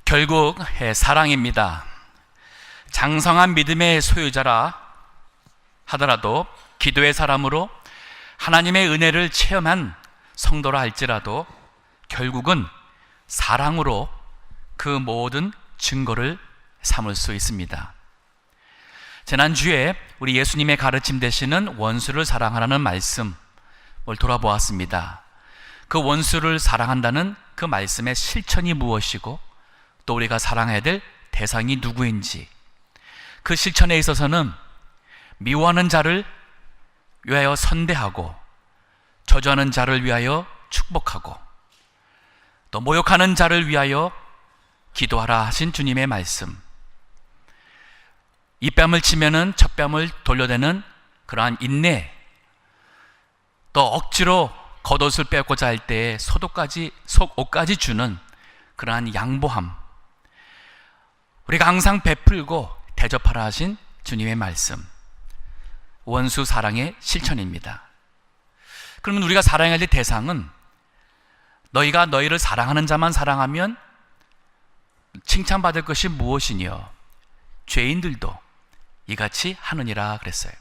결국 사랑입니다. 장성한 믿음의 소유자라 하더라도, 기도의 사람으로 하나님의 은혜를 체험한 성도라 할지라도 결국은 사랑으로 그 모든 증거를 삼을 수 있습니다. 지난주에 우리 예수님의 가르침 되시는 원수를 사랑하라는 말씀을 돌아보았습니다. 그 원수를 사랑한다는 그 말씀의 실천이 무엇이고, 또 우리가 사랑해야 될 대상이 누구인지, 그 실천에 있어서는 미워하는 자를 위하여 선대하고, 저주하는 자를 위하여 축복하고, 또 모욕하는 자를 위하여 기도하라 하신 주님의 말씀, 이 뺨을 치면은 첫 뺨을 돌려대는 그러한 인내, 또 억지로 겉옷을 빼고자 할 때에 속옷까지 주는 그러한 양보함, 우리가 항상 베풀고 대접하라 하신 주님의 말씀, 원수 사랑의 실천입니다. 그러면 우리가 사랑해야 될 대상은, 너희가 너희를 사랑하는 자만 사랑하면 칭찬받을 것이 무엇이뇨? 죄인들도 이같이 하느니라 그랬어요.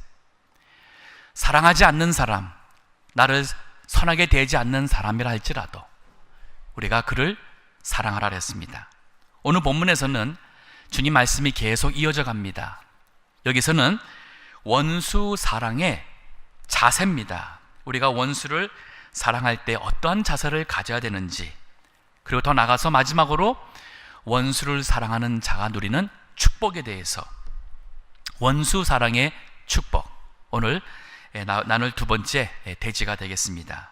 사랑하지 않는 사람, 나를 선하게 대하지 않는 사람이라 할지라도 우리가 그를 사랑하라 그랬습니다. 오늘 본문에서는 주님 말씀이 계속 이어져 갑니다. 여기서는 원수 사랑의 자세입니다. 우리가 원수를 사랑할 때 어떠한 자세를 가져야 되는지, 그리고 더 나아가서 마지막으로 원수를 사랑하는 자가 누리는 축복에 대해서, 원수 사랑의 축복, 오늘 나눌 두 번째 대지가 되겠습니다.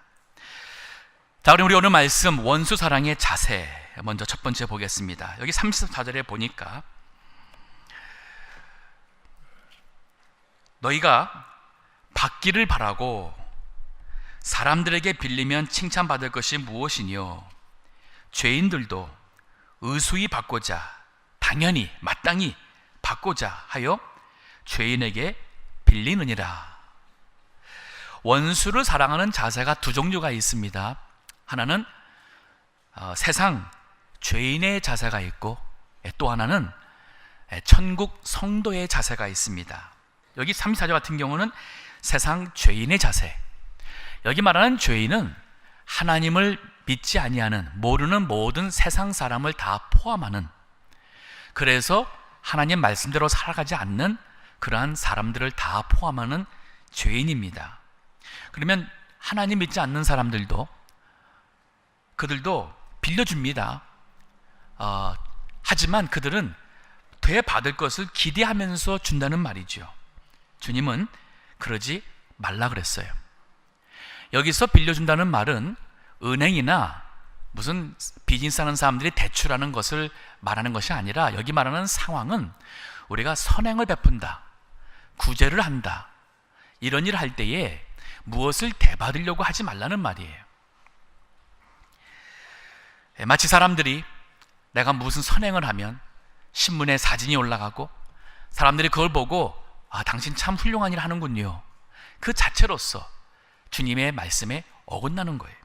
자, 그럼 우리 오늘 말씀 원수 사랑의 자세, 먼저 첫 번째 보겠습니다. 여기 34절에 보니까, 너희가 받기를 바라고 사람들에게 빌리면 칭찬받을 것이 무엇이뇨? 죄인들도 의수히 받고자, 당연히 마땅히 받고자 하여 죄인에게 빌리느니라. 원수를 사랑하는 자세가 두 종류가 있습니다. 하나는 세상 죄인의 자세가 있고, 또 하나는 천국 성도의 자세가 있습니다. 여기 34절 같은 경우는 세상 죄인의 자세, 여기 말하는 죄인은 하나님을 믿지 아니하는, 모르는 모든 세상 사람을 다 포함하는, 그래서 하나님 말씀대로 살아가지 않는 그러한 사람들을 다 포함하는 죄인입니다. 그러면 하나님 믿지 않는 사람들도, 그들도 빌려줍니다. 하지만 그들은 되받을 것을 기대하면서 준다는 말이죠. 주님은 그러지 말라 그랬어요. 여기서 빌려준다는 말은 은행이나 무슨 비즈니스 하는 사람들이 대출하는 것을 말하는 것이 아니라, 여기 말하는 상황은 우리가 선행을 베푼다, 구제를 한다, 이런 일을 할 때에 무엇을 대받으려고 하지 말라는 말이에요. 마치 사람들이 내가 무슨 선행을 하면 신문에 사진이 올라가고 사람들이 그걸 보고, 당신 참 훌륭한 일 하는군요, 그 자체로서 주님의 말씀에 어긋나는 거예요.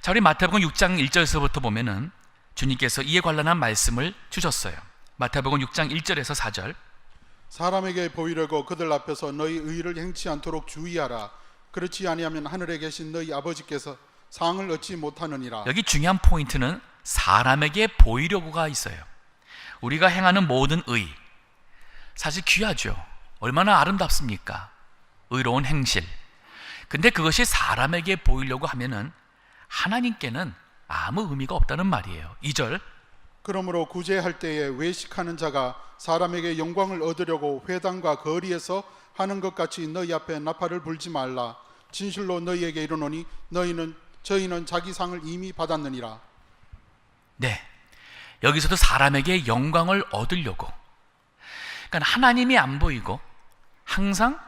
자, 우리 마태복음 6장 1절에서부터 보면은 주님께서 이에 관련한 말씀을 주셨어요. 마태복음 6장 1절에서 4절. 사람에게 보이려고 그들 앞에서 너희 의를 행치 않도록 주의하라. 그렇지 아니하면 하늘에 계신 너희 아버지께서 상을 얻지 못하느니라. 여기 중요한 포인트는 사람에게 보이려고가 있어요. 우리가 행하는 모든 의, 사실 귀하죠. 얼마나 아름답습니까? 의로운 행실. 근데 그것이 사람에게 보이려고 하면은 하나님께는 아무 의미가 없다는 말이에요. 2절. 그러므로 구제할 때에 외식하는 자가 사람에게 영광을 얻으려고 회당과 거리에서 하는 것 같이 너희 앞에 나팔을 불지 말라. 진실로 너희에게 이르노니 저희는 자기 상을 이미 받았느니라. 네, 여기서도 사람에게 영광을 얻으려고, 그러니까 하나님이 안 보이고 항상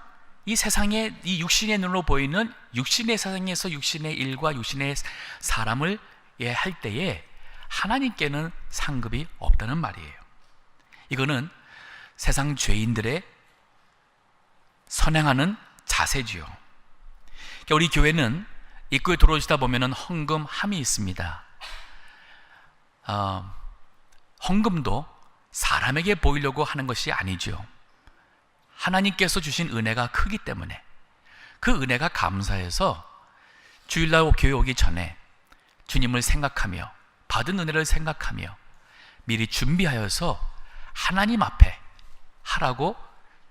이 세상에, 이 육신의 눈으로 보이는 육신의 세상에서 육신의 일과 육신의 사람을 할 때에 하나님께는 상급이 없다는 말이에요. 이거는 세상 죄인들의 선행하는 자세지요. 그러니까 우리 교회는 입구에 들어오시다 보면 헌금함이 있습니다. 헌금도 사람에게 보이려고 하는 것이 아니죠. 하나님께서 주신 은혜가 크기 때문에 그 은혜가 감사해서 주일날 교회 오기 전에 주님을 생각하며 받은 은혜를 생각하며 미리 준비하여서 하나님 앞에 하라고,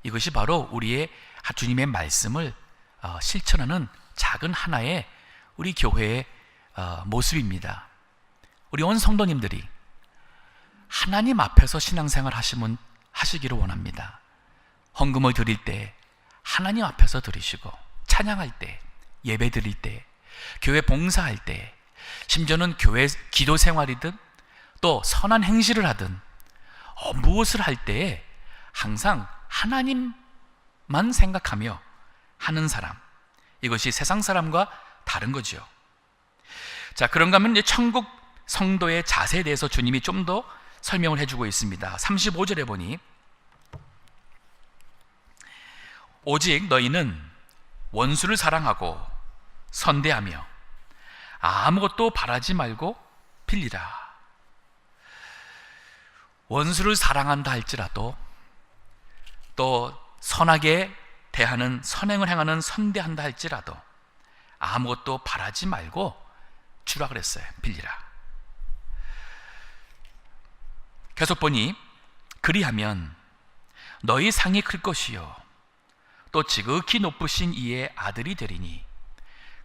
이것이 바로 우리의 주님의 말씀을 실천하는 작은 하나의 우리 교회의 모습입니다. 우리 온 성도님들이 하나님 앞에서 신앙생활 하시기를 원합니다. 헌금을 드릴 때 하나님 앞에서 드리시고, 찬양할 때, 예배 드릴 때, 교회 봉사할 때, 심지어는 교회 기도 생활이든 또 선한 행실을 하든 무엇을 할 때에 항상 하나님만 생각하며 하는 사람, 이것이 세상 사람과 다른 거죠. 자, 그런가 하면 이제 천국 성도의 자세에 대해서 주님이 좀 더 설명을 해주고 있습니다. 35절에 보니 오직 너희는 원수를 사랑하고 선대하며 아무것도 바라지 말고 빌리라. 원수를 사랑한다 할지라도 또 선하게 대하는, 선행을 행하는 선대한다 할지라도 아무것도 바라지 말고 주라 그랬어요. 빌리라. 계속 보니 그리하면 너희 상이 클 것이요 또 지극히 높으신 이의 아들이 되리니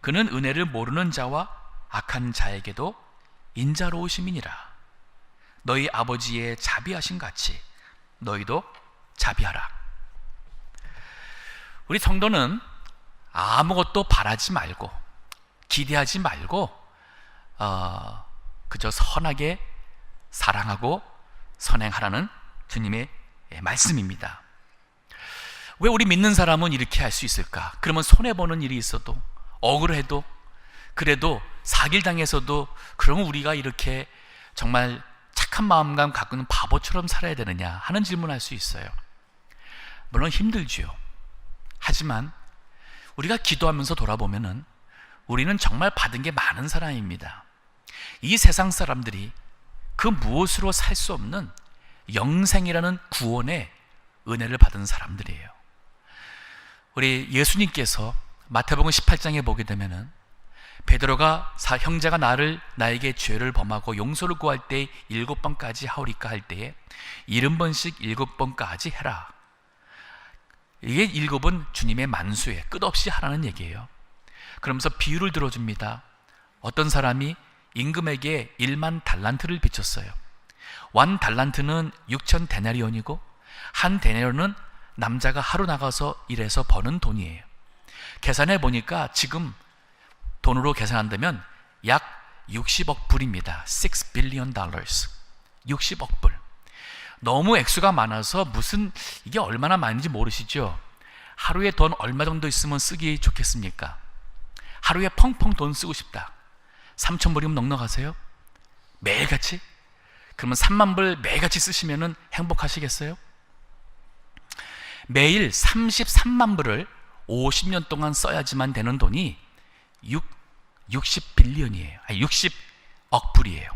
그는 은혜를 모르는 자와 악한 자에게도 인자로우심이니라. 너희 아버지의 자비하심 같이 너희도 자비하라. 우리 성도는 아무것도 바라지 말고 기대하지 말고 그저 선하게 사랑하고 선행하라는 주님의 말씀입니다. 왜 우리 믿는 사람은 이렇게 할 수 있을까? 그러면 손해보는 일이 있어도, 억울해도, 그래도 사길당해서도 그러면 우리가 이렇게 정말 착한 마음감 갖고는 바보처럼 살아야 되느냐 하는 질문을 할 수 있어요. 물론 힘들지요. 하지만 우리가 기도하면서 돌아보면은 우리는 정말 받은 게 많은 사람입니다. 이 세상 사람들이 그 무엇으로 살 수 없는 영생이라는 구원의 은혜를 받은 사람들이에요. 우리 예수님께서 마태복음 18장에 보게 되면은 베드로가 형제가 나에게 죄를 범하고 용서를 구할 때 7번까지 하오리까 할 때에 70번씩 7번까지 해라. 이게 7은 주님의 만수에 끝없이 하라는 얘기예요. 그러면서 비유를 들어줍니다. 어떤 사람이 임금에게 1만 달란트를 비쳤어요. 1 달란트는 6천 데나리온이고 한 데나리온은 남자가 하루 나가서 일해서 버는 돈이에요. 계산해 보니까 지금 돈으로 계산한다면 약 60억 불입니다. 6 billion dollars. 60억 불. 너무 액수가 많아서 무슨 이게 얼마나 많은지 모르시죠? 하루에 돈 얼마 정도 있으면 쓰기 좋겠습니까? 하루에 펑펑 돈 쓰고 싶다. 3천 불이면 넉넉하세요? 매일같이? 그러면 3만 불 매일같이 쓰시면 행복하시겠어요? 매일 33만 불을 50년 동안 써야지만 되는 돈이 60 빌리언이에요. 아니 60억 불이에요.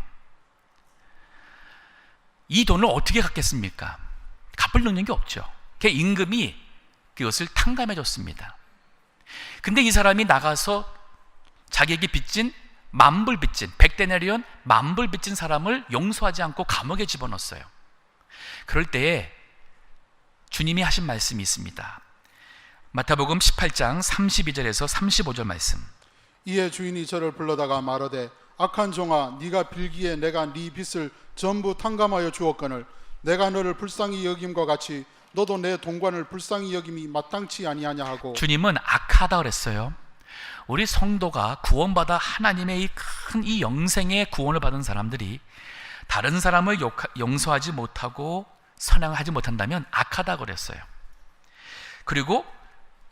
이 돈을 어떻게 갚겠습니까? 갚을 능력이 없죠. 그 임금이 그것을 탕감해 줬습니다. 근데 이 사람이 나가서 자기에게 빚진 10,000불 빚진 100데나리온 10,000불 빚진 사람을 용서하지 않고 감옥에 집어넣었어요. 그럴 때에 주님이 하신 말씀이 있습니다. 마태복음 18장 32절에서 35절 말씀. 이에 주인이 저를 불러다가 말하되 악한 종아, 네가 빌기에 내가 네 빚을 전부 탕감하여 주었거늘 내가 너를 불쌍히 여김과 같이 너도 내 동관을 불쌍히 여김이 마땅치 아니하냐 하고. 주님은 악하다 그랬어요. 우리 성도가 구원받아 하나님의 이 큰 이 영생의 구원을 받은 사람들이 다른 사람을 용서하지 못하고 선행하지 못한다면 악하다 그랬어요. 그리고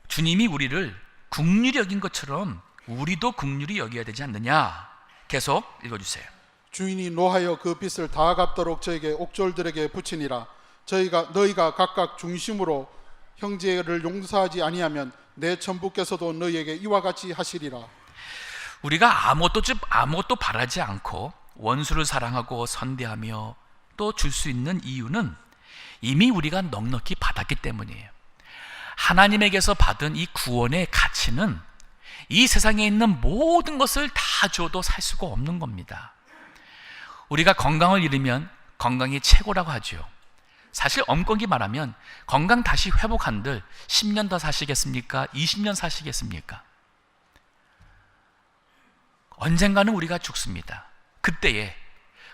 주님이 우리를 긍휼히 여긴 것처럼 우리도 긍휼히 여겨야 되지 않느냐. 계속 읽어주세요. 주인이 노하여 그 빚을 다 갚도록 저에게 옥졸들에게 붙이니라. 너희가 각각 중심으로 형제를 용서하지 아니하면 내 천부께서도 너희에게 이와 같이 하시리라. 우리가 아무것도 바라지 않고 원수를 사랑하고 선대하며 또 줄 수 있는 이유는 이미 우리가 넉넉히 받았기 때문이에요. 하나님에게서 받은 이 구원의 가치는 이 세상에 있는 모든 것을 다 줘도 살 수가 없는 겁니다. 우리가 건강을 잃으면 건강이 최고라고 하죠. 사실 엄격히 말하면 건강 다시 회복한들 10년 더 사시겠습니까? 20년 사시겠습니까? 언젠가는 우리가 죽습니다. 그때에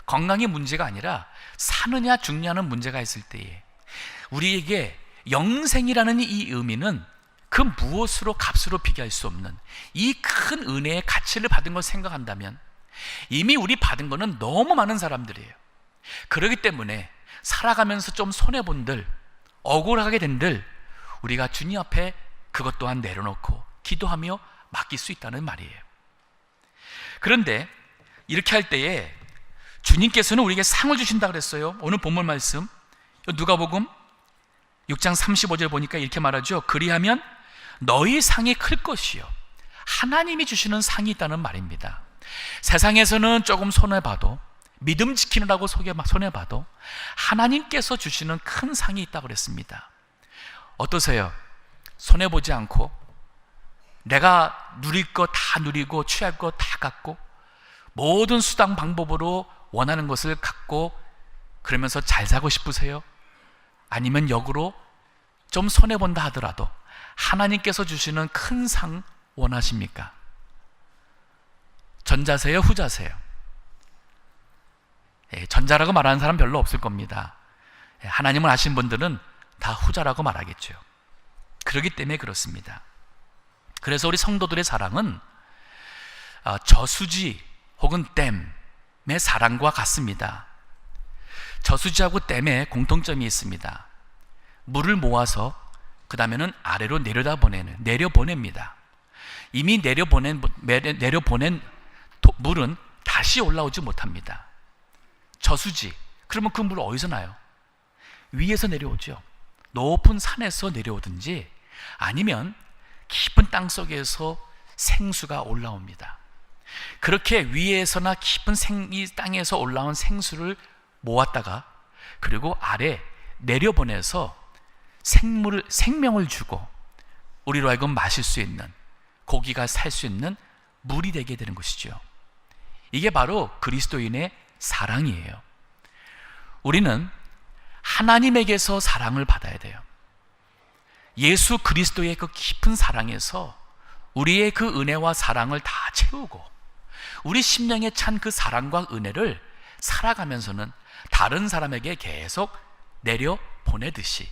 건강이 문제가 아니라 사느냐 죽느냐는 문제가 있을 때에 우리에게 영생이라는 이 의미는 그 무엇으로 값으로 비교할 수 없는 이 큰 은혜의 가치를 받은 걸 생각한다면 이미 우리 받은 거는 너무 많은 사람들이에요. 그렇기 때문에 살아가면서 좀 손해본들, 억울하게 된들 우리가 주님 앞에 그것 또한 내려놓고 기도하며 맡길 수 있다는 말이에요. 그런데 이렇게 할 때에 주님께서는 우리에게 상을 주신다 그랬어요. 오늘 본문 말씀 누가복음 6장 35절 보니까 이렇게 말하죠. 그리하면 너희 상이 클 것이요 하나님이 주시는 상이 있다는 말입니다. 세상에서는 조금 손해봐도 믿음 지키느라고 손해봐도 하나님께서 주시는 큰 상이 있다고 그랬습니다. 어떠세요? 손해보지 않고 내가 누릴 거 다 누리고 취할 거 다 갖고 모든 수단 방법으로 원하는 것을 갖고 그러면서 잘 살고 싶으세요? 아니면 역으로 좀 손해본다 하더라도 하나님께서 주시는 큰 상 원하십니까? 전자세요? 후자세요? 전자라고 말하는 사람 별로 없을 겁니다. 하나님을 아신 분들은 다 후자라고 말하겠죠. 그렇기 때문에 그렇습니다. 그래서 우리 성도들의 사랑은 저수지 혹은 댐의 사랑과 같습니다. 저수지하고 댐에 공통점이 있습니다. 물을 모아서 그 다음에는 아래로 내려보냅니다. 이미 내려보낸 물은 다시 올라오지 못합니다. 저수지, 그러면 그 물 어디서 나요? 위에서 내려오죠. 높은 산에서 내려오든지 아니면 깊은 땅 속에서 생수가 올라옵니다. 그렇게 위에서나 깊은 이 땅에서 올라온 생수를 모았다가 그리고 아래 내려보내서 생명을 주고 우리로 하여금 마실 수 있는, 고기가 살 수 있는 물이 되게 되는 것이죠. 이게 바로 그리스도인의 사랑이에요. 우리는 하나님에게서 사랑을 받아야 돼요. 예수 그리스도의 그 깊은 사랑에서 우리의 그 은혜와 사랑을 다 채우고 우리 심령에 찬 그 사랑과 은혜를 살아가면서는 다른 사람에게 계속 내려보내듯이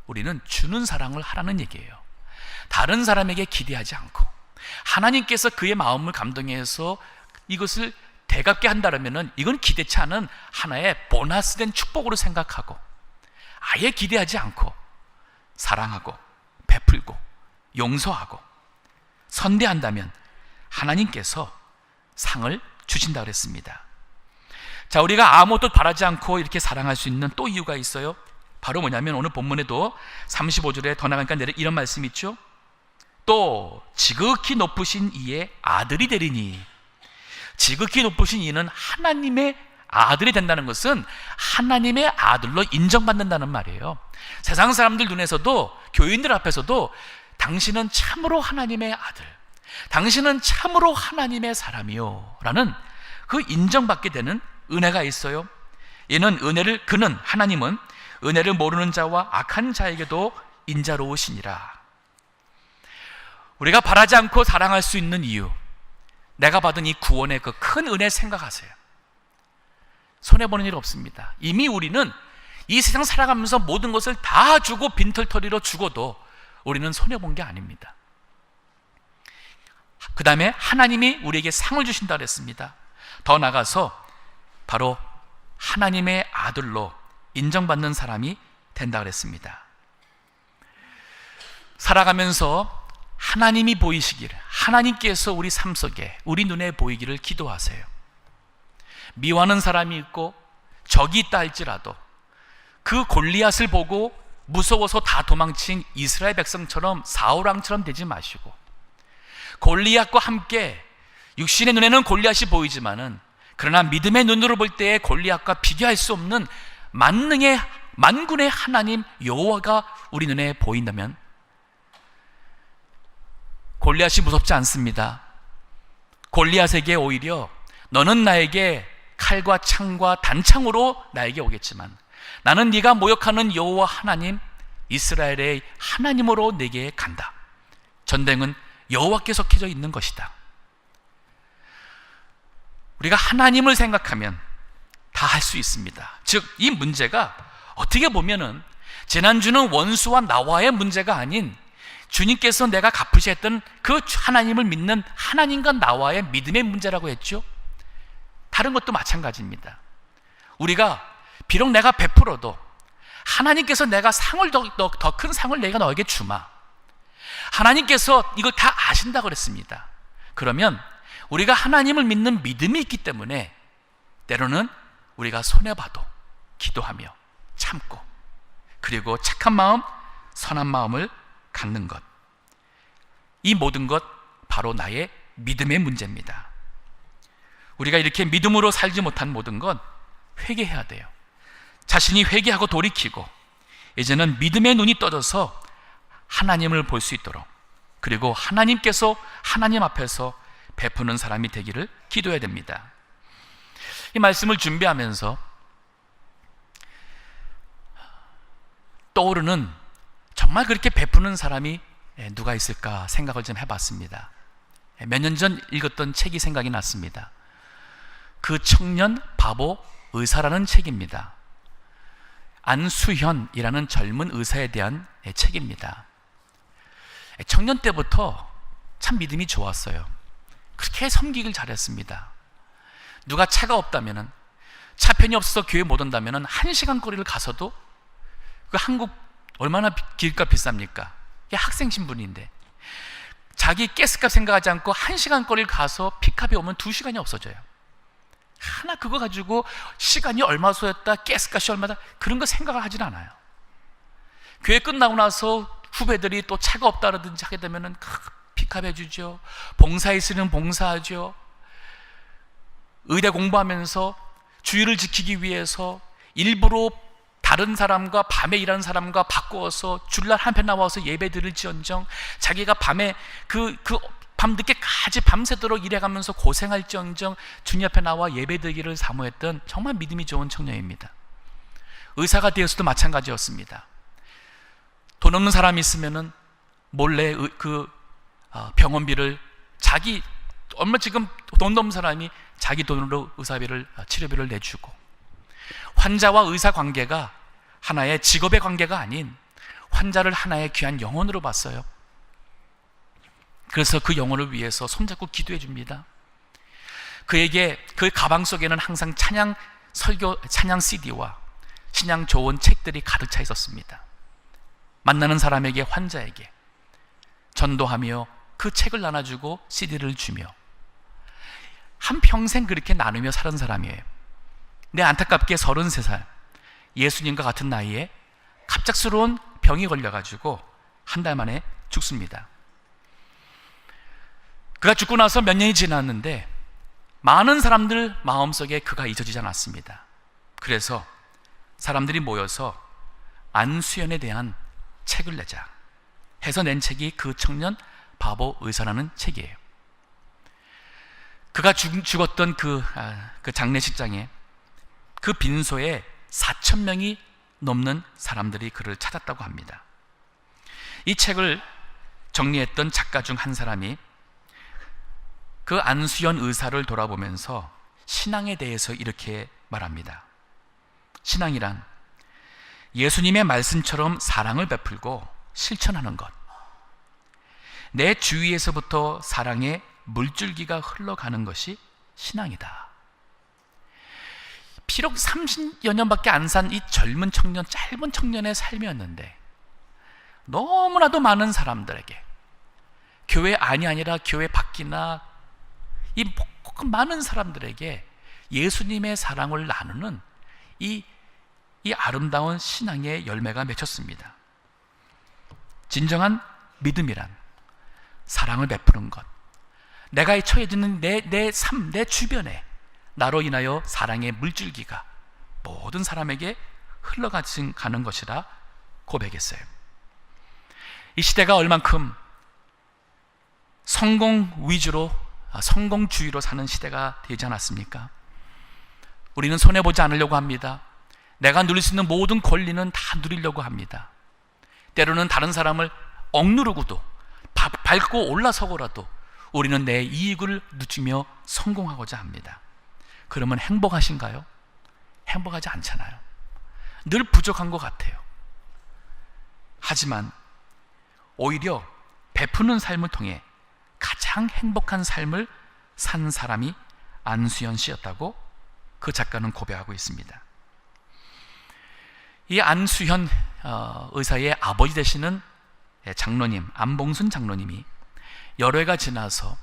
우리는 주는 사랑을 하라는 얘기예요. 다른 사람에게 기대하지 않고 하나님께서 그의 마음을 감동해서 이것을 대갚게 한다면 이건 기대치 않은 하나의 보너스된 축복으로 생각하고 아예 기대하지 않고 사랑하고 베풀고 용서하고 선대한다면 하나님께서 상을 주신다고 그랬습니다. 자, 우리가 아무것도 바라지 않고 이렇게 사랑할 수 있는 또 이유가 있어요. 바로 뭐냐면 오늘 본문에도 35절에 더 나가니까 이런 말씀이 있죠. 또 지극히 높으신 이의 아들이 되리니, 지극히 높으신 이는 하나님의 아들이 된다는 것은 하나님의 아들로 인정받는다는 말이에요. 세상 사람들 눈에서도, 교인들 앞에서도 당신은 참으로 하나님의 아들, 당신은 참으로 하나님의 사람이요 라는 그 인정받게 되는 은혜가 있어요. 그는 하나님은 은혜를 모르는 자와 악한 자에게도 인자로우시니라. 우리가 바라지 않고 사랑할 수 있는 이유, 내가 받은 이 구원의 그 큰 은혜 생각하세요. 손해보는 일 없습니다. 이미 우리는 이 세상 살아가면서 모든 것을 다 주고 빈털터리로 죽어도 우리는 손해본 게 아닙니다. 그 다음에 하나님이 우리에게 상을 주신다 그랬습니다. 더 나아가서 바로 하나님의 아들로 인정받는 사람이 된다 그랬습니다. 살아가면서 하나님이 보이시기를, 하나님께서 우리 삶 속에 우리 눈에 보이기를 기도하세요. 미워하는 사람이 있고 적이 있다 할지라도 그 골리앗을 보고 무서워서 다 도망친 이스라엘 백성처럼 사울왕처럼 되지 마시고 골리앗과 함께 육신의 눈에는 골리앗이 보이지만은 그러나 믿음의 눈으로 볼 때에 골리앗과 비교할 수 없는 만군의 하나님 여호와가 우리 눈에 보인다면 골리앗이 무섭지 않습니다. 골리앗에게 오히려 너는 나에게 칼과 창과 단창으로 나에게 오겠지만 나는 네가 모욕하는 여호와 하나님 이스라엘의 하나님으로 내게 간다. 전쟁은 여호와께 속해져 있는 것이다. 우리가 하나님을 생각하면 다 할 수 있습니다. 즉 이 문제가 어떻게 보면은 지난주는 원수와 나와의 문제가 아닌 주님께서 내가 갚으셔야 했던 그 하나님을 믿는 하나님과 나와의 믿음의 문제라고 했죠. 다른 것도 마찬가지입니다. 우리가 비록 내가 베풀어도 하나님께서 내가 상을 더 큰 상을 내가 너에게 주마. 하나님께서 이걸 다 아신다고 그랬습니다. 그러면 우리가 하나님을 믿는 믿음이 있기 때문에 때로는 우리가 손해봐도 기도하며 참고 그리고 착한 마음, 선한 마음을 갖는 것, 이 모든 것 바로 나의 믿음의 문제입니다. 우리가 이렇게 믿음으로 살지 못한 모든 건 회개해야 돼요. 자신이 회개하고 돌이키고 이제는 믿음의 눈이 떠져서 하나님을 볼 수 있도록, 그리고 하나님께서 하나님 앞에서 베푸는 사람이 되기를 기도해야 됩니다. 이 말씀을 준비하면서 떠오르는 정말 그렇게 베푸는 사람이 누가 있을까 생각을 좀 해봤습니다. 몇 년 전 읽었던 책이 생각이 났습니다. 그 청년 바보 의사라는 책입니다. 안수현이라는 젊은 의사에 대한 책입니다. 청년 때부터 참 믿음이 좋았어요. 그렇게 섬기길 잘했습니다. 누가 차가 없다면은, 차편이 없어서 교회 못 온다면은 1시간 거리를 가서도, 그 한국 얼마나 길값 비쌉니까? 이게 학생 신분인데 자기 가스값 생각하지 않고 1시간 거리를 가서 픽업이 오면 2시간이 없어져요. 하나 그거 가지고 시간이 얼마 소였다, 가스값이 얼마다, 그런 거 생각을 하진 않아요. 교회 끝나고 나서 후배들이 또 차가 없다 그러든지 하게 되면은 픽업해 주죠. 봉사 있으면 봉사하죠. 의대 공부하면서 주의를 지키기 위해서 일부러 다른 사람과 밤에 일하는 사람과 바꾸어서 주일날 한편 나와서 예배 드릴지언정, 자기가 밤에 밤늦게까지 밤새도록 일해가면서 고생할지언정 주님 앞에 나와 예배 드리기를 사모했던 정말 믿음이 좋은 청년입니다. 의사가 되어서도 마찬가지였습니다. 돈 없는 사람이 있으면은 몰래 병원비를 얼마 지금 돈 없는 사람이 자기 돈으로 의사비를, 치료비를 내주고, 환자와 의사 관계가 하나의 직업의 관계가 아닌 환자를 하나의 귀한 영혼으로 봤어요. 그래서 그 영혼을 위해서 손잡고 기도해 줍니다. 그에게 그 가방 속에는 항상 찬양 CD와 신앙 좋은 책들이 가득 차 있었습니다. 만나는 사람에게, 환자에게 전도하며 그 책을 나눠주고 CD를 주며 한평생 그렇게 나누며 사는 사람이에요. 근데 안타깝게 33살, 예수님과 같은 나이에 갑작스러운 병이 걸려가지고 한 달 만에 죽습니다. 그가 죽고 나서 몇 년이 지났는데 많은 사람들 마음속에 그가 잊어지지 않았습니다. 그래서 사람들이 모여서 안수현에 대한 책을 내자 해서 낸 책이 그 청년 바보 의사라는 책이에요. 그가 죽었던 그 장례식장에 그 빈소에 4,000명이 넘는 사람들이 그를 찾았다고 합니다. 이 책을 정리했던 작가 중 한 사람이 그 안수현 의사를 돌아보면서 신앙에 대해서 이렇게 말합니다. 신앙이란 예수님의 말씀처럼 사랑을 베풀고 실천하는 것, 내 주위에서부터 사랑의 물줄기가 흘러가는 것이 신앙이다. 비록 30여 년밖에 안 산 이 젊은 청년, 짧은 청년의 삶이었는데 너무나도 많은 사람들에게, 교회 안이 아니라 교회 밖이나 이 많은 사람들에게 예수님의 사랑을 나누는 이 아름다운 신앙의 열매가 맺혔습니다. 진정한 믿음이란 사랑을 베푸는 것, 내가 처해 있는 내 삶, 내 주변에 나로 인하여 사랑의 물줄기가 모든 사람에게 흘러가는 것이라 고백했어요. 이 시대가 얼만큼 성공주의로 사는 시대가 되지 않았습니까? 우리는 손해보지 않으려고 합니다. 내가 누릴 수 있는 모든 권리는 다 누리려고 합니다. 때로는 다른 사람을 억누르고도 밟고 올라서고라도 우리는 내 이익을 누리며 성공하고자 합니다. 그러면 행복하신가요? 행복하지 않잖아요. 늘 부족한 것 같아요. 하지만 오히려 베푸는 삶을 통해 가장 행복한 삶을 산 사람이 안수현 씨였다고 그 작가는 고백하고 있습니다. 이 안수현 의사의 아버지 되시는 장로님, 안봉순 장로님이 여러 해가 지나서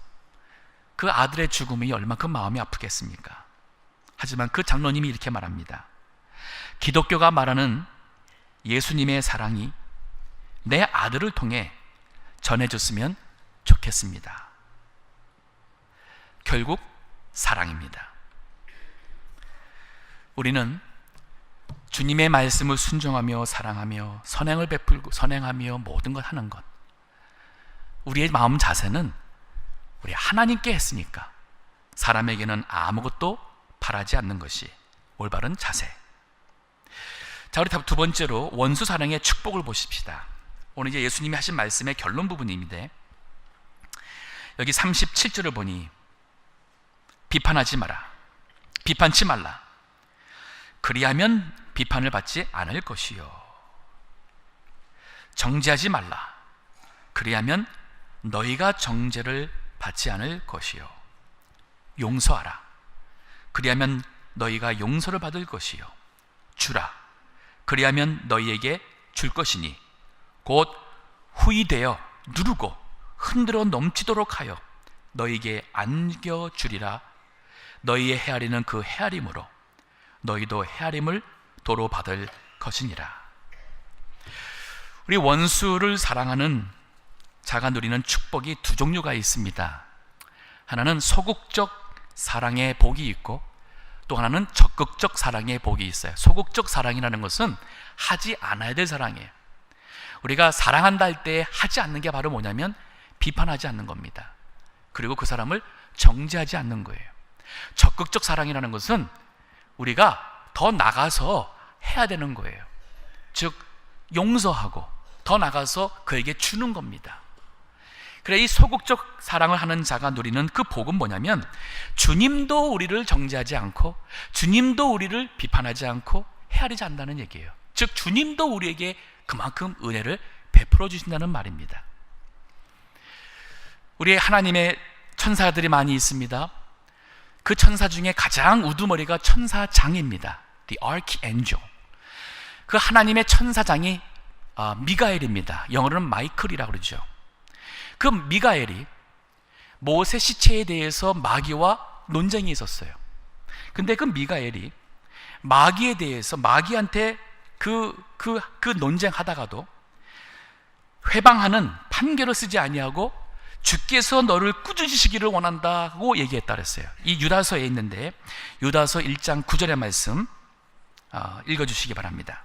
그 아들의 죽음이 얼마큼 마음이 아프겠습니까? 하지만 그 장로님이 이렇게 말합니다. 기독교가 말하는 예수님의 사랑이 내 아들을 통해 전해졌으면 좋겠습니다. 결국 사랑입니다. 우리는 주님의 말씀을 순종하며 사랑하며 선행을 베풀고 선행하며 모든 걸 하는 것, 우리의 마음 자세는 우리 하나님께 했으니까 사람에게는 아무것도 바라지 않는 것이 올바른 자세. 자, 우리 두 번째로 원수 사랑의 축복을 보십시다. 오늘 이제 예수님이 하신 말씀의 결론 부분인데, 여기 37절을 보니 비판하지 마라, 비판치 말라, 그리하면 비판을 받지 않을 것이요. 정죄하지 말라, 그리하면 너희가 정죄를 받지 않을 것이요. 용서하라, 그리하면 너희가 용서를 받을 것이요. 주라, 그리하면 너희에게 줄 것이니 곧 후이되어 누르고 흔들어 넘치도록 하여 너희에게 안겨주리라. 너희의 헤아리는 그 헤아림으로 너희도 헤아림을 도로 받을 것이니라. 우리 원수를 사랑하는 자가 누리는 축복이 두 종류가 있습니다. 하나는 소극적 사랑의 복이 있고 또 하나는 적극적 사랑의 복이 있어요. 소극적 사랑이라는 것은 하지 않아야 될 사랑이에요. 우리가 사랑한다 할 때 하지 않는 게 바로 뭐냐면 비판하지 않는 겁니다. 그리고 그 사람을 정죄하지 않는 거예요. 적극적 사랑이라는 것은 우리가 더 나가서 해야 되는 거예요. 즉 용서하고 더 나가서 그에게 주는 겁니다. 그래, 이 소극적 사랑을 하는 자가 누리는 그 복은 뭐냐면 주님도 우리를 정죄하지 않고 주님도 우리를 비판하지 않고 헤아리지 않는다는 얘기예요. 즉 주님도 우리에게 그만큼 은혜를 베풀어 주신다는 말입니다. 우리 하나님의 천사들이 많이 있습니다. 그 천사 중에 가장 우두머리가 천사장입니다. The Archangel. 그 하나님의 천사장이 미가엘입니다. 영어로는 마이클이라고 그러죠. 그 미가엘이 모세 시체에 대해서 마귀와 논쟁이 있었어요. 근데 그 미가엘이 마귀에 대해서 마귀한테 그 논쟁하다가도 회방하는 판결을 쓰지 아니하고 주께서 너를 꾸짖으시기를 원한다고 얘기했다 그랬어요. 이 유다서에 있는데 유다서 1장 9절의 말씀 읽어주시기 바랍니다.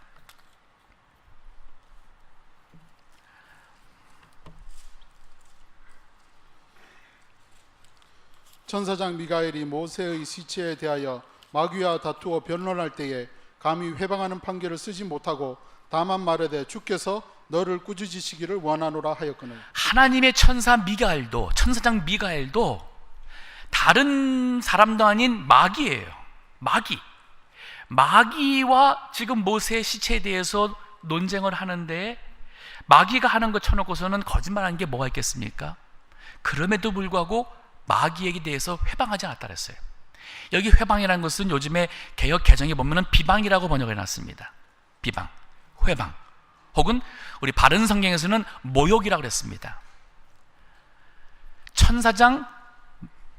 천사장 미가엘이 모세의 시체에 대하여 마귀와 다투어 변론할 때에 감히 회방하는 판결을 쓰지 못하고 다만 말하되 주께서 너를 꾸짖으시기를 원하노라 하였거늘. 하나님의 천사장 미가엘도 다른 사람도 아닌 마귀예요. 마귀와 지금 모세의 시체에 대해서 논쟁을 하는데 마귀가 하는 것 쳐놓고서는 거짓말하는 게 뭐가 있겠습니까? 그럼에도 불구하고 마귀에게 대해서 회방하지 않았다 그랬어요. 여기 회방이라는 것은 요즘에 개역 개정에 보면은 비방이라고 번역을 해놨습니다. 비방, 회방, 혹은 우리 바른 성경에서는 모욕이라고 그랬습니다. 천사장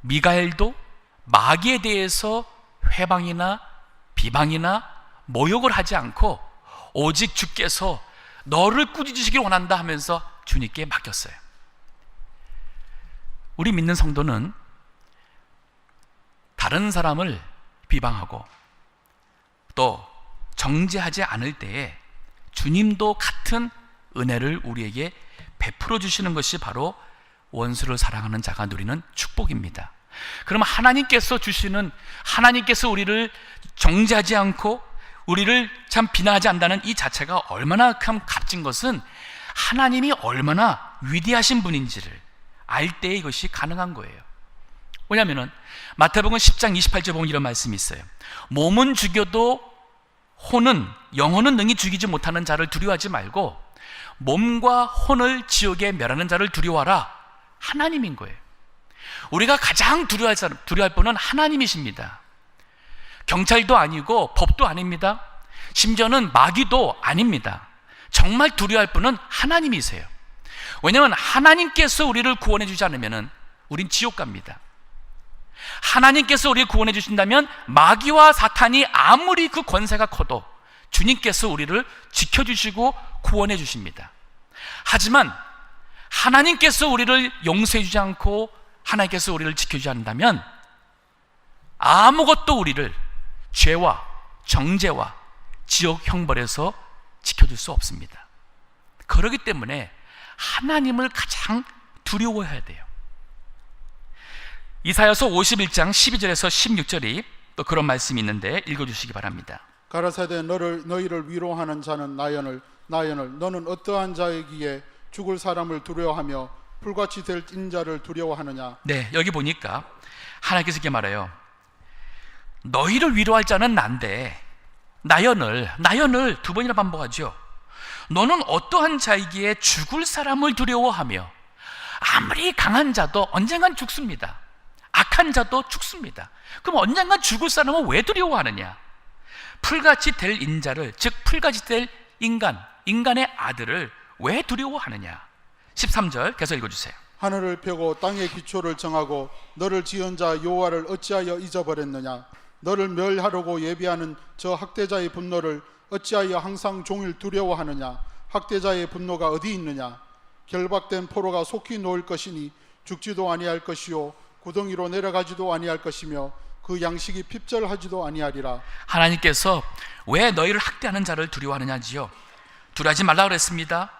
미가엘도 마귀에 대해서 회방이나 비방이나 모욕을 하지 않고 오직 주께서 너를 꾸짖으시길 원한다 하면서 주님께 맡겼어요. 우리 믿는 성도는 다른 사람을 비방하고 또 정죄하지 않을 때에 주님도 같은 은혜를 우리에게 베풀어 주시는 것이 바로 원수를 사랑하는 자가 누리는 축복입니다. 그럼 하나님께서 우리를 정죄하지 않고 우리를 참 비난하지 않는다는 이 자체가 얼마나 참 값진 것은 하나님이 얼마나 위대하신 분인지를 알 때에 이것이 가능한 거예요. 왜냐하면 마태복음 10장 28절 보면 이런 말씀이 있어요. 몸은 죽여도 영혼은 능히 죽이지 못하는 자를 두려워하지 말고 몸과 혼을 지옥에 멸하는 자를 두려워하라. 하나님인 거예요. 우리가 가장 두려워할 분은 하나님이십니다. 경찰도 아니고 법도 아닙니다. 심지어는 마귀도 아닙니다. 정말 두려워할 분은 하나님이세요. 왜냐하면 하나님께서 우리를 구원해 주지 않으면 우린 지옥 갑니다. 하나님께서 우리를 구원해 주신다면 마귀와 사탄이 아무리 그 권세가 커도 주님께서 우리를 지켜주시고 구원해 주십니다. 하지만 하나님께서 우리를 용서해 주지 않고 하나님께서 우리를 지켜주지 않는다면 아무것도 우리를 죄와 정죄와 지옥 형벌에서 지켜줄 수 없습니다. 그렇기 때문에 하나님을 가장 두려워해야 돼요. 이사야서 51장 12절에서 16절이 또 그런 말씀이 있는데 읽어주시기 바랍니다. 가라사대 너희를 위로하는 자는 나연을 너는 어떠한 자이기에 죽을 사람을 두려워하며 풀같이 될 인자를 두려워하느냐. 네, 여기 보니까 하나님께서 이렇게 말해요. 너희를 위로할 자는 난데 나연을 두 번이나 반복하죠. 너는 어떠한 자이기에 죽을 사람을 두려워하며 아무리 강한 자도 언젠간 죽습니다. 악한 자도 죽습니다. 그럼 언젠간 죽을 사람은 왜 두려워하느냐? 풀같이 될 인자를, 즉 풀같이 될 인간의 아들을 왜 두려워하느냐? 13절 계속 읽어주세요. 하늘을 펴고 땅의 기초를 정하고 너를 지은 자 여호와를 어찌하여 잊어버렸느냐? 너를 멸하려고 예비하는 저 학대자의 분노를 어찌하여 항상 종일 두려워하느냐? 학대자의 분노가 어디 있느냐? 결박된 포로가 속히 놓을 것이니 죽지도 아니할 것이요 구덩이로 내려가지도 아니할 것이며 그 양식이 핍절하지도 아니하리라. 하나님께서 왜 너희를 학대하는 자를 두려워하느냐지요? 두려워하지 말라 그랬습니다.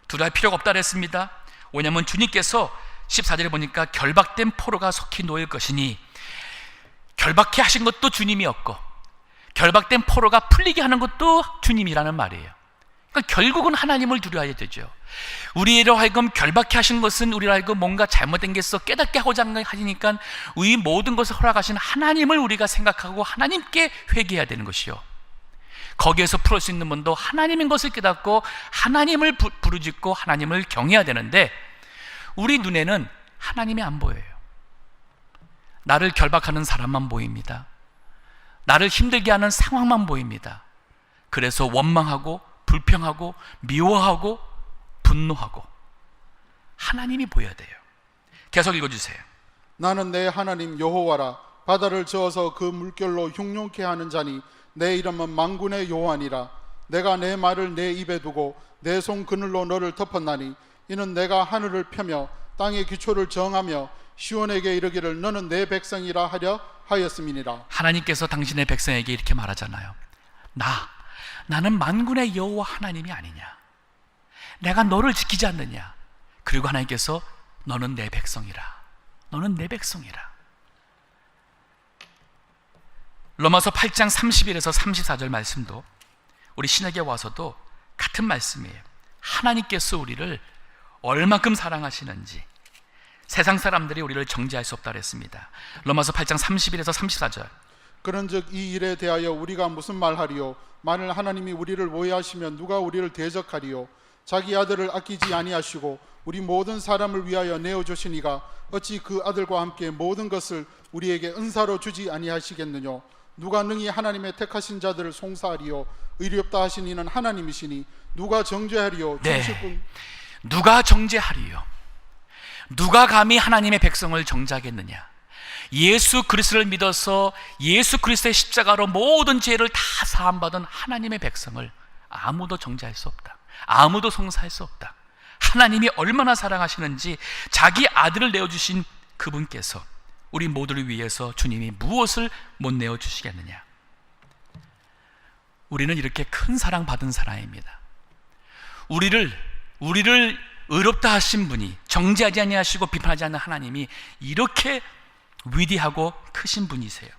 두려워할 필요가 없다 그랬습니다. 왜냐하면 주님께서 14절에 보니까 결박된 포로가 속히 놓일 것이니, 결박해 하신 것도 주님이었고 결박된 포로가 풀리게 하는 것도 주님이라는 말이에요. 그러니까 결국은 하나님을 두려워해야 되죠. 우리로 하여금 결박해 하신 것은 우리로 하여금 뭔가 잘못된 게 있어 깨닫게 하고자 하니까 이 모든 것을 허락하신 하나님을 우리가 생각하고 하나님께 회개해야 되는 것이요, 거기에서 풀을 수 있는 분도 하나님인 것을 깨닫고 하나님을 부르짖고 하나님을 경외해야 되는데 우리 눈에는 하나님이 안 보여요. 나를 결박하는 사람만 보입니다. 나를 힘들게 하는 상황만 보입니다. 그래서 원망하고 불평하고 미워하고 분노하고, 하나님이 보여야 돼요. 계속 읽어주세요. 나는 내 하나님 여호와라. 바다를 저어서 그 물결로 흉룡케 하는 자니 내 이름은 만군의 여호와니라. 내가 내 말을 내 입에 두고 내 손 그늘로 너를 덮었나니 이는 내가 하늘을 펴며 땅의 기초를 정하며 시온에게 이르기를 너는 내 백성이라 하려 하였음이니라. 하나님께서 당신의 백성에게 이렇게 말하잖아요. 나는 만군의 여호와 하나님이 아니냐? 내가 너를 지키지 않느냐? 그리고 하나님께서 너는 내 백성이라. 너는 내 백성이라. 로마서 8장 31에서 34절 말씀도 우리 신약에 와서도 같은 말씀이에요. 하나님께서 우리를 얼마큼 사랑하시는지 세상 사람들이 우리를 정죄할 수 없다 그랬습니다. 로마서 8장 31에서 34절. 그런즉 이 일에 대하여 우리가 무슨 말하리요? 만일 하나님이 우리를 오해하시면 누가 우리를 대적하리요? 자기 아들을 아끼지 아니하시고 우리 모든 사람을 위하여 내어주시니가 어찌 그 아들과 함께 모든 것을 우리에게 은사로 주지 아니하시겠느냐? 누가 능히 하나님의 택하신 자들을 송사하리요? 의롭다 하신 이는 하나님이시니 누가 정죄하리요? 네. 누가 정죄하리요? 누가 감히 하나님의 백성을 정죄하겠느냐? 예수 그리스도를 믿어서 예수 그리스도의 십자가로 모든 죄를 다 사함받은 하나님의 백성을 아무도 정죄할 수 없다. 아무도 송사할 수 없다. 하나님이 얼마나 사랑하시는지 자기 아들을 내어주신 그분께서 우리 모두를 위해서 주님이 무엇을 못 내어 주시겠느냐? 우리는 이렇게 큰 사랑 받은 사람입니다. 우리를 의롭다 하신 분이, 정죄하지 아니하시고 비판하지 않는 하나님이 이렇게 위대하고 크신 분이세요.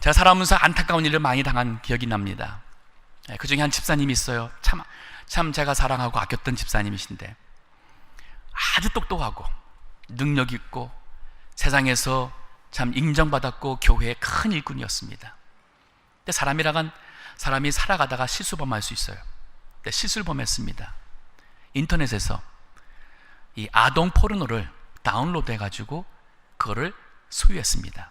제가 살아오면서 안타까운 일을 많이 당한 기억이 납니다. 그 중에 한 집사님이 있어요. 참 제가 사랑하고 아꼈던 집사님이신데 아주 똑똑하고 능력 있고 세상에서 참 인정받았고 교회의 큰 일꾼이었습니다. 근데 사람이 살아가다가 실수범할 수 있어요. 근데 실수를 범했습니다. 인터넷에서 이 아동 포르노를 다운로드 해가지고 그거를 소유했습니다.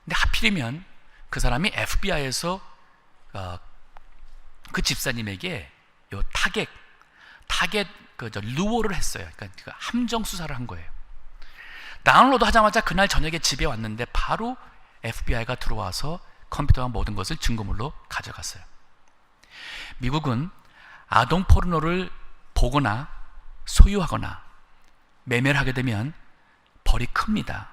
근데 하필이면 그 사람이 FBI에서 그 집사님에게 요 타겟 루어를 했어요. 그러니까 함정 수사를 한 거예요. 다운로드 하자마자 그날 저녁에 집에 왔는데 바로 FBI가 들어와서 컴퓨터와 모든 것을 증거물로 가져갔어요. 미국은 아동 포르노를 보거나 소유하거나 매매를 하게 되면 벌이 큽니다.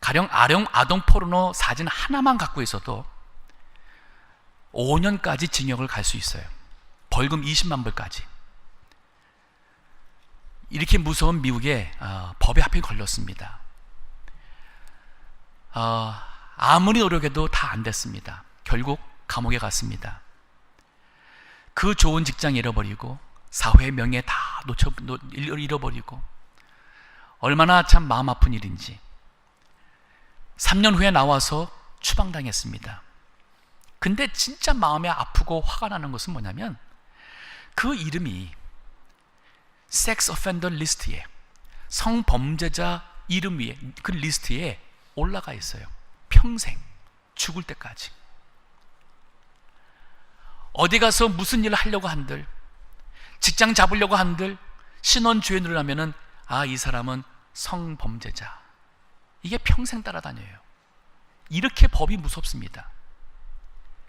가령 아동 포르노 사진 하나만 갖고 있어도 5년까지 징역을 갈 수 있어요. 벌금 20만 불까지. 이렇게 무서운 미국에 법에 하필 걸렸습니다. 아무리 노력해도 다 안 됐습니다. 결국 감옥에 갔습니다. 그 좋은 직장 잃어버리고 사회의 명예 다 잃어버리고 얼마나 참 마음 아픈 일인지 3년 후에 나와서 추방당했습니다. 근데 진짜 마음이 아프고 화가 나는 것은 뭐냐면 그 이름이 섹스 오펜더 리스트에, 성범죄자 이름 위에, 그 리스트에 올라가 있어요. 평생, 죽을 때까지. 어디 가서 무슨 일을 하려고 한들, 직장 잡으려고 한들, 신원조회를 하면은 이 사람은 성범죄자. 이게 평생 따라다녀요. 이렇게 법이 무섭습니다.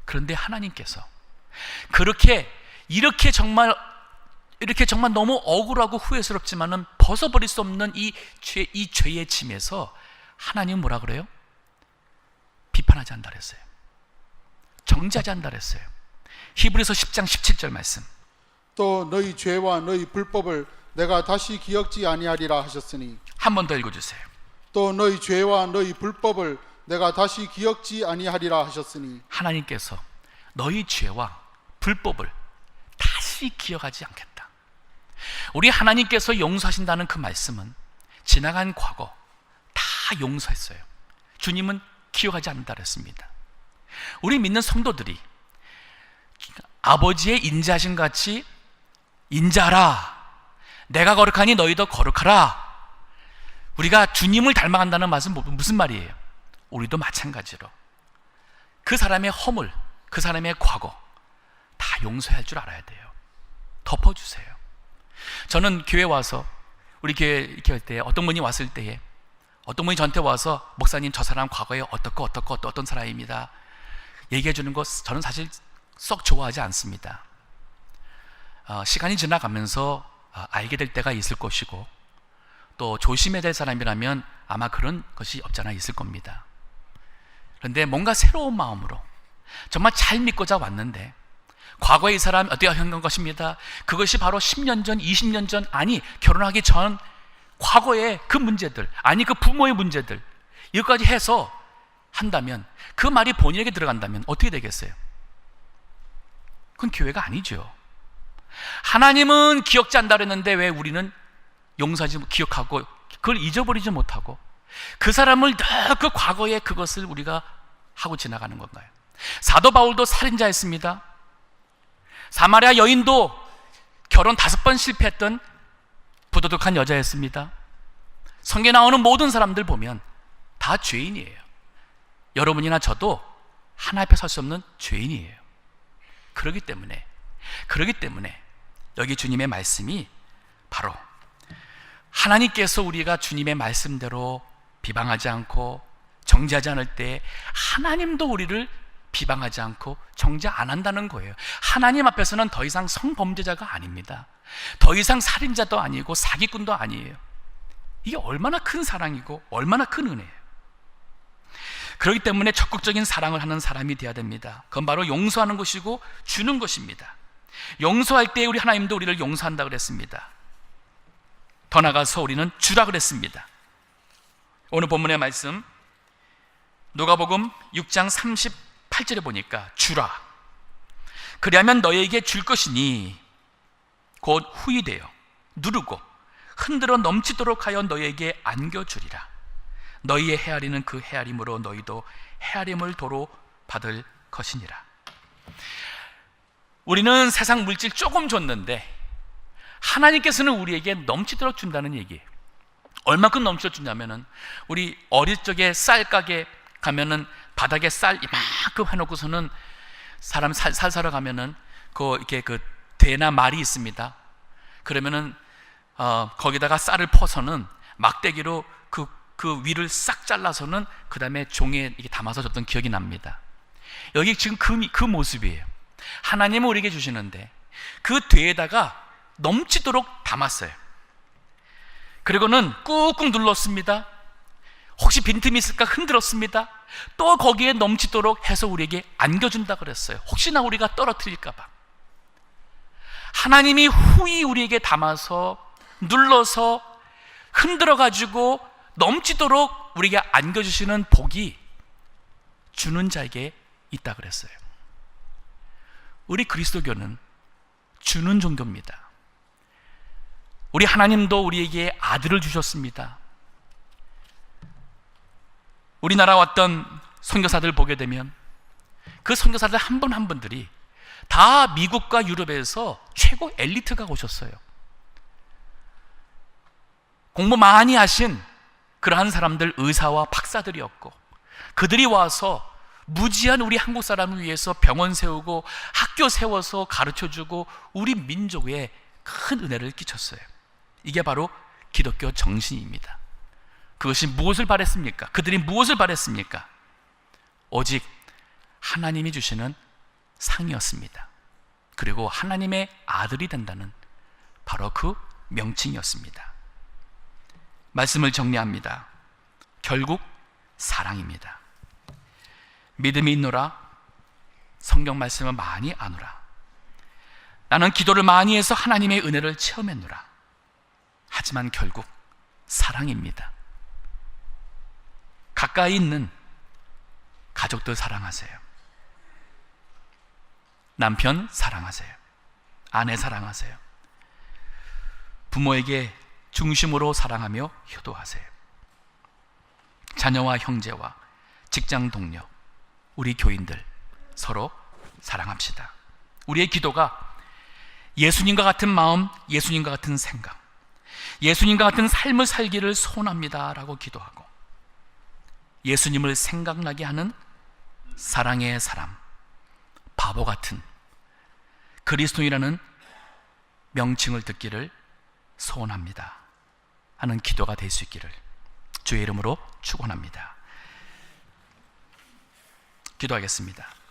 그런데 하나님께서 이렇게 정말 너무 억울하고 후회스럽지만은 벗어버릴 수 없는 이 죄의 짐에서 하나님은 뭐라 그래요? 비판하지 않는다 그랬어요. 정죄하지 않는다 그랬어요. 히브리서 10장 17절 말씀. 또 너희 죄와 너희 불법을 내가 다시 기억지 아니하리라 하셨으니. 한 번 더 읽어주세요. 또 너희 죄와 너희 불법을 내가 다시 기억지 아니하리라 하셨으니. 하나님께서 너희 죄와 불법을 다시 기억하지 않겠다. 우리 하나님께서 용서하신다는 그 말씀은 지나간 과거 다 용서했어요. 주님은 기억하지 않는다 그랬습니다. 우리 믿는 성도들이 아버지의 인자하심 같이 인자하라, 내가 거룩하니 너희도 거룩하라. 우리가 주님을 닮아간다는 말은 무슨 말이에요? 우리도 마찬가지로 그 사람의 허물, 그 사람의 과거 다 용서할 줄 알아야 돼요. 덮어주세요. 저는 교회 와서, 우리 교회 이렇게 할 때 어떤 분이 왔을 때에 어떤 분이 저한테 와서 목사님 저 사람 과거에 어떤 사람입니다 얘기해 주는 거 저는 사실 썩 좋아하지 않습니다. 시간이 지나가면서 알게 될 때가 있을 것이고 또 조심해야 될 사람이라면 아마 그런 것이 없잖아 있을 겁니다. 그런데 뭔가 새로운 마음으로 정말 잘 믿고자 왔는데 과거의 이 사람 어떻게 한 것입니다. 그것이 바로 10년 전, 20년 전, 아니 결혼하기 전 과거의 그 문제들, 아니 그 부모의 문제들, 이것까지 해서 한다면, 그 말이 본인에게 들어간다면 어떻게 되겠어요? 그건 교회가 아니죠. 하나님은 기억지 않는다 그랬는데 왜 우리는 용서하지, 기억하고 그걸 잊어버리지 못하고 그 사람을 늘 그 과거의 그것을 우리가 하고 지나가는 건가요? 사도 바울도 살인자였습니다. 사마리아 여인도 결혼 5번 실패했던 부도덕한 여자였습니다. 성경에 나오는 모든 사람들 보면 다 죄인이에요. 여러분이나 저도 하나 앞에 설 수 없는 죄인이에요. 그렇기 때문에 여기 주님의 말씀이 바로 하나님께서 우리가 주님의 말씀대로 비방하지 않고 정죄하지 않을 때 하나님도 우리를 비방하지 않고 정죄 안 한다는 거예요. 하나님 앞에서는 더 이상 성범죄자가 아닙니다. 더 이상 살인자도 아니고 사기꾼도 아니에요. 이게 얼마나 큰 사랑이고 얼마나 큰 은혜예요. 그렇기 때문에 적극적인 사랑을 하는 사람이 되어야 됩니다. 그건 바로 용서하는 것이고 주는 것입니다. 용서할 때 우리 하나님도 우리를 용서한다 그랬습니다. 더 나아가서 우리는 주라 그랬습니다. 오늘 본문의 말씀 누가복음 6장 38절에 보니까 주라 그리하면 너희에게 줄 것이니 곧 후히되어 누르고 흔들어 넘치도록 하여 너희에게 안겨주리라. 너희의 헤아리는 그 헤아림으로 너희도 헤아림을 도로 받을 것이니라. 우리는 세상 물질 조금 줬는데 하나님께서는 우리에게 넘치도록 준다는 얘기예요. 얼마큼 넘치도록 주냐면은 우리 어릴 적에 쌀 가게 가면은 바닥에 쌀 이만큼 해놓고서는 사람 살 사러 가면은 이렇게 그 대나 말이 있습니다. 그러면은 거기다가 쌀을 퍼서는 막대기로 그 위를 싹 잘라서는 그 다음에 종이에 이렇게 담아서 줬던 기억이 납니다. 여기 지금 그 모습이에요. 하나님은 우리에게 주시는데 그 뒤에다가 넘치도록 담았어요. 그리고는 꾹꾹 눌렀습니다. 혹시 빈틈이 있을까 흔들었습니다. 또 거기에 넘치도록 해서 우리에게 안겨준다 그랬어요. 혹시나 우리가 떨어뜨릴까 봐. 하나님이 후히 우리에게 담아서 눌러서 흔들어 가지고 넘치도록 우리에게 안겨주시는 복이 주는 자에게 있다 그랬어요. 우리 그리스도교는 주는 종교입니다. 우리 하나님도 우리에게 아들을 주셨습니다. 우리나라 왔던 선교사들 보게 되면 그 선교사들 한 분 한 분들이 다 미국과 유럽에서 최고 엘리트가 오셨어요. 공부 많이 하신 그러한 사람들, 의사와 박사들이었고 그들이 와서 무지한 우리 한국 사람을 위해서 병원 세우고 학교 세워서 가르쳐주고 우리 민족에 큰 은혜를 끼쳤어요. 이게 바로 기독교 정신입니다. 그것이 무엇을 바랬습니까? 그들이 무엇을 바랬습니까? 오직 하나님이 주시는 상이었습니다. 그리고 하나님의 아들이 된다는 바로 그 명칭이었습니다. 말씀을 정리합니다. 결국 사랑입니다. 믿음이 있노라 성경 말씀을 많이 아노라. 나는 기도를 많이 해서 하나님의 은혜를 체험했노라. 하지만 결국 사랑입니다. 가까이 있는 가족들 사랑하세요. 남편 사랑하세요. 아내 사랑하세요. 부모에게 중심으로 사랑하며 효도하세요. 자녀와 형제와 직장 동료, 우리 교인들 서로 사랑합시다. 우리의 기도가 예수님과 같은 마음, 예수님과 같은 생각, 예수님과 같은 삶을 살기를 소원합니다 라고 기도하고 예수님을 생각나게 하는 사랑의 사람, 바보 같은 그리스도인이라는 명칭을 듣기를 소원합니다 하는 기도가 될 수 있기를 주의 이름으로 축원합니다. 기도하겠습니다.